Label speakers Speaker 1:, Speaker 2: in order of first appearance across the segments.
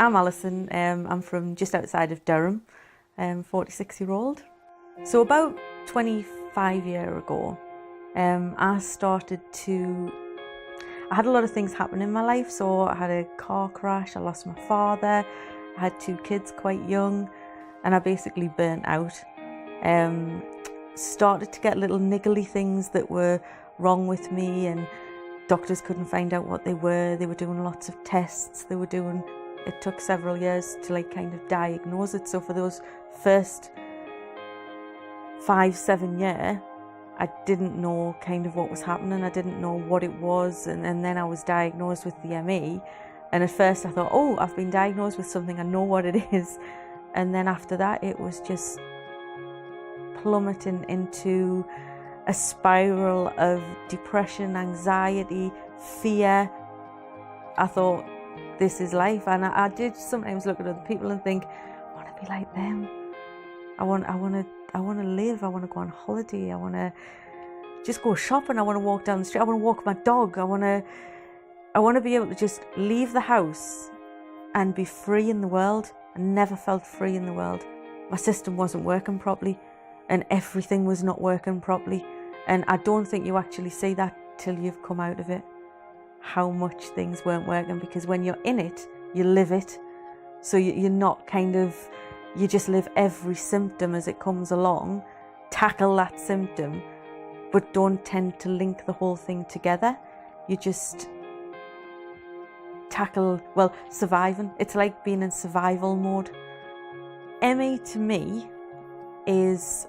Speaker 1: I'm Alison, I'm from just outside of Durham, 46-year-old. So about 25 years ago, I had a lot of things happen in my life. So I had a car crash, I lost my father, I had 2 kids quite young, and I basically burnt out. Started to get little niggly things that were wrong with me, and doctors couldn't find out what they were. They were doing lots of tests, it took several years to kind of diagnose it. So for those first 5-7 years, I didn't know kind of what was happening. I didn't know what it was, and then I was diagnosed with the ME. And at first I thought, oh, I've been diagnosed with something, I know what it is. And then after that, it was just plummeting into a spiral of depression, anxiety, fear. I thought, this is life. And I did sometimes look at other people and think, I want to be like them. I want to live. I want to go on holiday. I want to just go shopping. I want to walk down the street. I want to walk my dog. I want to be able to just leave the house and be free in the world. I never felt free in the world. My system wasn't working properly, and everything was not working properly. And I don't think you actually see that till you've come out of it, how much things weren't working, because when you're in it, you live it. So you're not you just live every symptom as it comes along, tackle that symptom, but don't tend to link the whole thing together. You just tackle, surviving. It's like being in survival mode. ME to me is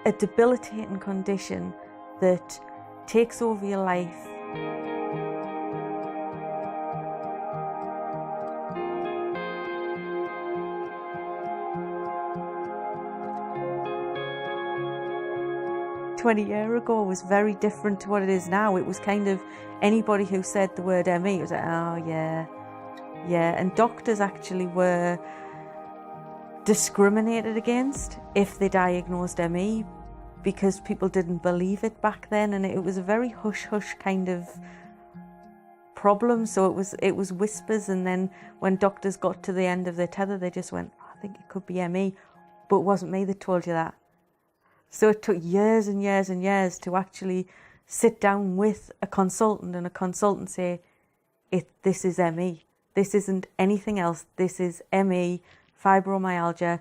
Speaker 1: a debilitating condition that takes over your life. "20 years ago was very different to what it is now. It was kind of anybody who said the word ME, it was like, oh yeah. And doctors actually were discriminated against if they diagnosed ME, because people didn't believe it back then, and it was a very hush-hush kind of problem. So it was whispers, and then when doctors got to the end of their tether, they just went, oh, I think it could be ME, but it wasn't me that told you that. So it took years and years and years to actually sit down with a consultant, and a consultant say, this is ME. This isn't anything else. This is ME, fibromyalgia.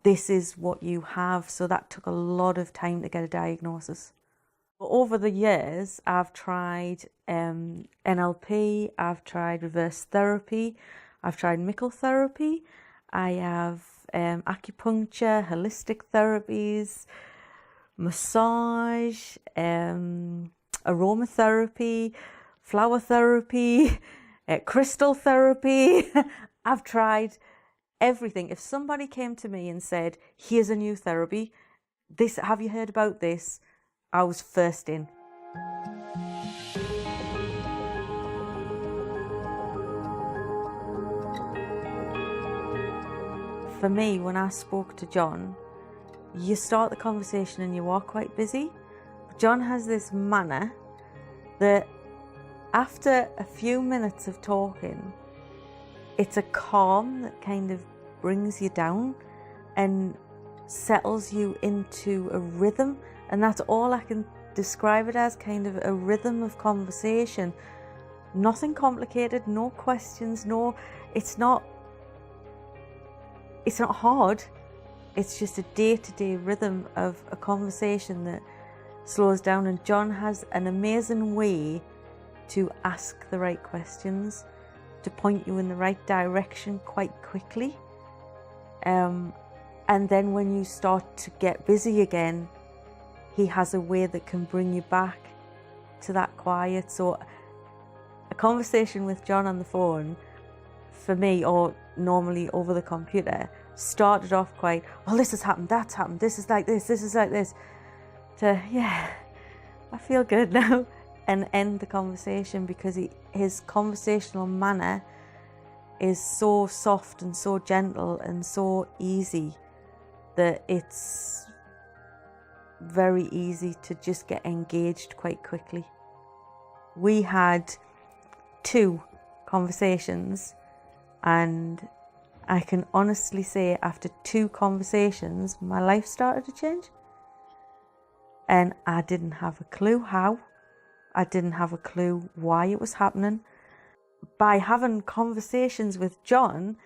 Speaker 1: This is what you have. So that took a lot of time to get a diagnosis. Over the years, I've tried NLP, I've tried reverse therapy, I've tried mycotherapy, I have acupuncture, holistic therapies, massage, aromatherapy, flower therapy, crystal therapy. I've tried everything. If somebody came to me and said, here's a new therapy, have you heard about this? I was first in. For me, when I spoke to John, you start the conversation and you are quite busy. But John has this manner that after a few minutes of talking, it's a calm that kind of brings you down and settles you into a rhythm. And that's all I can describe it as, kind of a rhythm of conversation. Nothing complicated, no questions, it's not hard. It's just a day-to-day rhythm of a conversation that slows down. And John has an amazing way to ask the right questions, to point you in the right direction quite quickly. And then when you start to get busy again, he has a way that can bring you back to that quiet. So a conversation with John on the phone, for me, or normally over the computer, started off quite, oh, this has happened, that's happened, this is like this is like this, to, yeah, I feel good now, and end the conversation, because his conversational manner is so soft and so gentle and so easy that it's very easy to just get engaged quite quickly. We had 2 conversations And I can honestly say after 2 conversations, my life started to change. And I didn't have a clue how. I didn't have a clue why it was happening. By having conversations with John,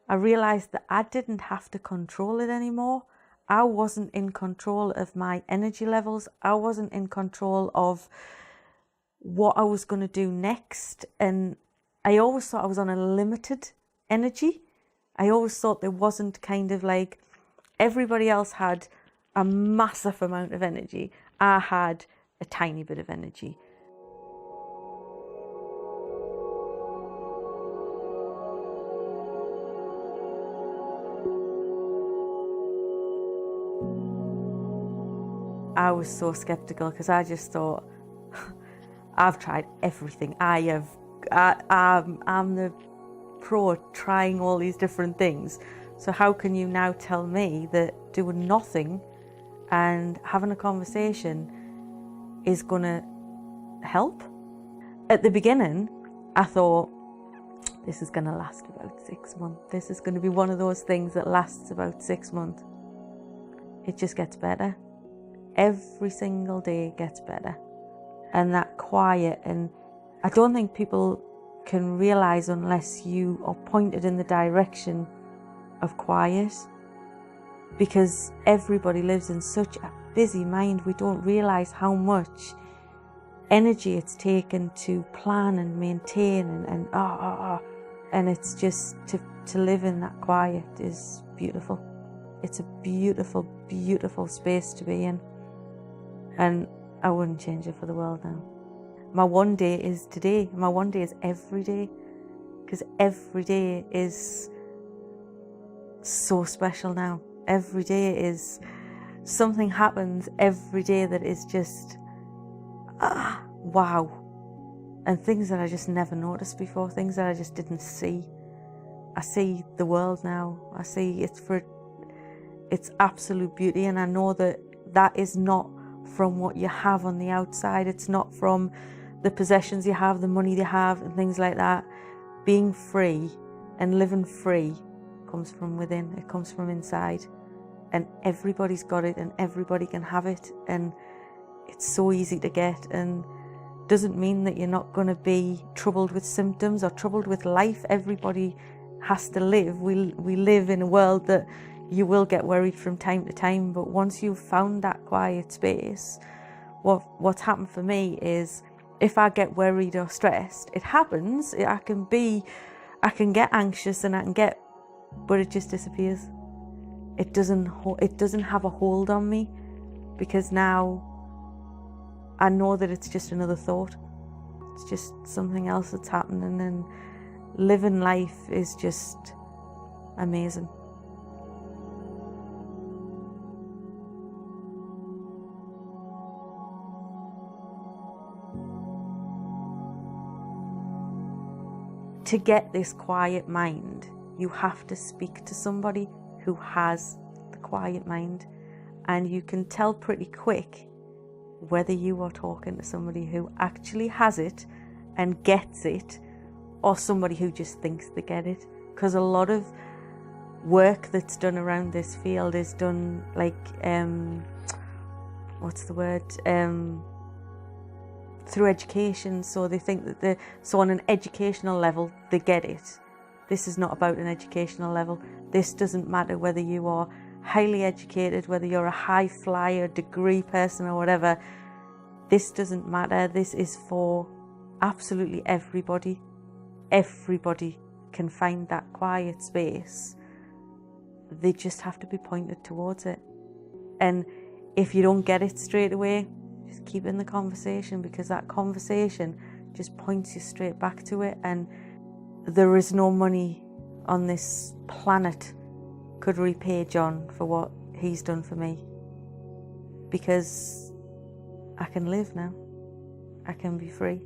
Speaker 1: I realised that I didn't have to control it anymore. I wasn't in control of my energy levels. I wasn't in control of what I was going to do next. And I always thought I was on a limited energy. I always thought there wasn't kind of like, everybody else had a massive amount of energy. I had a tiny bit of energy. I was so skeptical because I just thought, I've tried everything. I'm the pro at trying all these different things. So how can you now tell me that doing nothing and having a conversation is going to help? At the beginning, I thought, this is going to last about 6 months. This is going to be one of those things that lasts about 6 months. It just gets better. Every single day gets better. And that quiet, and I don't think people can realise unless you are pointed in the direction of quiet, because everybody lives in such a busy mind. We don't realise how much energy it's taken to plan and maintain and it's just to live in that quiet is beautiful. It's a beautiful, beautiful space to be in, and I wouldn't change it for the world now. My one day is today. My one day is every day, because every day is so special now. Every day is something happens every day that is just wow, and things that I just never noticed before, things that I just didn't see. I see the world now. I see it's for its absolute beauty, and I know that that is not from what you have on the outside. It's not from the possessions you have, the money you have, and things like that. Being free and living free comes from within. It comes from inside, and everybody's got it, and everybody can have it, and it's so easy to get. And doesn't mean that you're not going to be troubled with symptoms or troubled with life. Everybody has to live. We live in a world that you will get worried from time to time, but once you've found that quiet space, what's happened for me is, if I get worried or stressed, it happens. I can get anxious and but it just disappears. It doesn't have a hold on me, because now I know that it's just another thought. It's just something else that's happening, and living life is just amazing. To get this quiet mind, you have to speak to somebody who has the quiet mind, and you can tell pretty quick whether you are talking to somebody who actually has it and gets it, or somebody who just thinks they get it. Because a lot of work that's done around this field is done like, through education. So they think that so on an educational level, they get it. This is not about an educational level. This doesn't matter whether you are highly educated, whether you're a high flyer, degree person or whatever. This doesn't matter. This is for absolutely everybody. Everybody can find that quiet space. They just have to be pointed towards it. And if you don't get it straight away, just keep in the conversation, because that conversation just points you straight back to it. And there is no money on this planet could repay John for what he's done for me, because I can live now. I can be free.